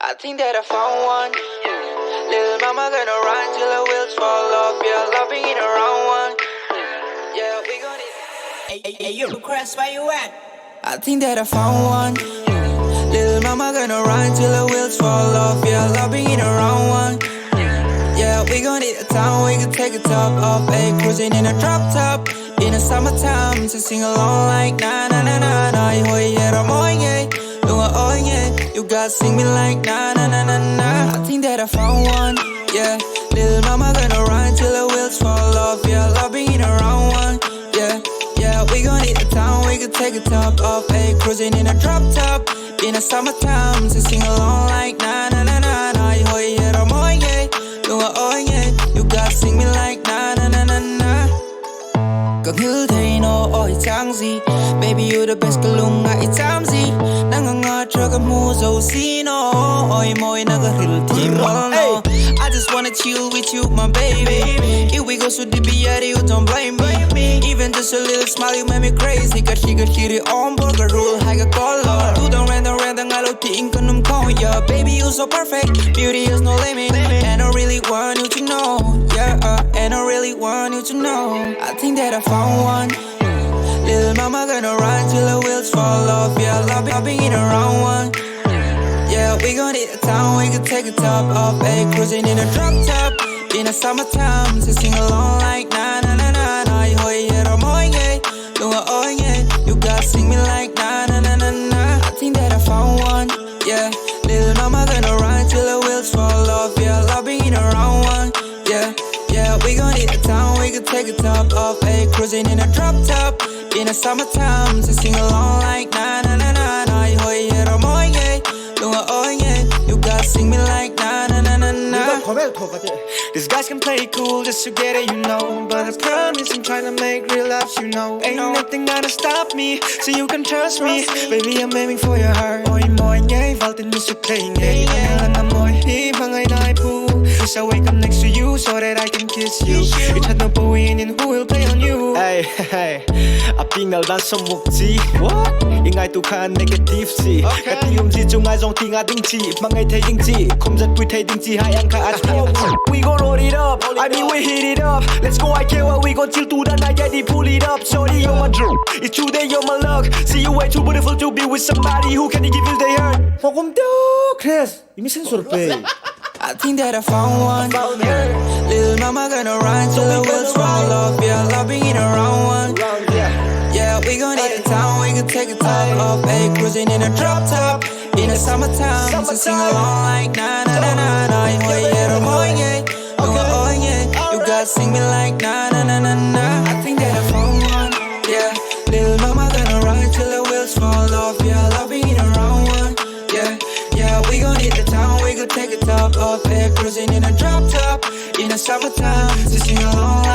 I think that I found one. Little mama gonna run till her wheels fall off. Yeah, loving in around one. Yeah, we gonna. Hey, you Chris, where you at? I think that I found one. Little mama gonna run till her wheels fall off. Yeah, loving in around one. Yeah, we gon' hit the town, we can take a top off. Ayy, cruising in a drop top. In the summertime, to sing along like na na na na na. You hear it, I'm on yeah. Oh yeah, you gotta sing me like na na na na na. I think that I found one, yeah. Little mama gonna run till her wheels fall off. Yeah, love being around one, yeah. Yeah, we gon' hit the town, we can take a top off. Ayy, cruising in a drop top. In the summertime, to sing along like na na na na na. You hear it, I'm on yeah. Oh yeah, you gotta sing me like na na na na na. Cause you thấy nó ôi chẳng gì. Baby you the best cái lung ngại chạm gì. Nang ngờ cho cái mũ dầu xí nó. Ôi môi nó cái hil tim nó. I just wanna chill with you my baby. If we go so deep yeah you don't blame me. Even just a little smile you make me crazy. Cause she got it on board the rule hay cái color. Tu don't random ngại lâu tiếng con num con. Yeah baby you so perfect. Beauty is no limit. And I really want you to know. Yeah and I really want you to know. I think that I found one. Little mama gonna run till her wheels fall off. Yeah, I'll be in around one. Yeah, we gon' hit the town, we can take a top off. Ayy, cruising in a drop top. In the summertime, to sing along like na na na na na. You hear it, I'm on yeah. Oh yeah, you gotta sing me like na na na na na. I think that I found one, yeah. Little mama gonna run till her wheels fall off. Yeah, I'll be in around one, yeah. Yeah, we gon' hit the town, we can take a top off. Ayy, cruising in a drop top. In the summertime, to sing along like na na na na na. You hear it, I'm on yeah. Oh yeah, you gotta sing me like na na na na na. These guys can play cool just to get it, you know. But I promise I'm trying to make real lives, you know. Ain't nothing gonna stop me, so you can trust me. Baby, I'm aiming for your heart. Ôi môi nhảy vào tình music playing ngay. Anh là môi đi bằng ngày đại phu. Wish I wake up next to you so that I can kiss you. You had no boy in who will play on you. Hey, hey, 앞빙날 난 손목지. What? 인gai tu khan negative gì. Cái tiếng gì chung ai dòng thì ngã đinh chỉ. Mà ngày thấy đinh chỉ, không giật quy thấy đinh chỉ hai anh khai We gon' roll it up, I mean we hit it up. Let's go, I care what we gon' chill to the night, yeah, they pull it up. Shorty, you're my dream, it's true that you're my luck. See you way too beautiful to be with somebody who can give you their heart. 조금 더 크레스 이미 sensual I think that I found one. Little mama gonna run till the wheels fall off. Yeah, love being around one. Yeah, we gon' hit the town, we can take a top off. Ayy, cruising in a drop top. In the summertime, to sing along like na na na na na. You hear it, oh yeah. Oh yeah, you gotta sing me like na na na na na. I think that I found one. Yeah, little mama gonna run till the wheels fall off. Yeah, love being around one. Yeah, yeah, we gon' hit the town, we gon' take a top off. Ayy, cruising in a drop top. In the summertime, to sing along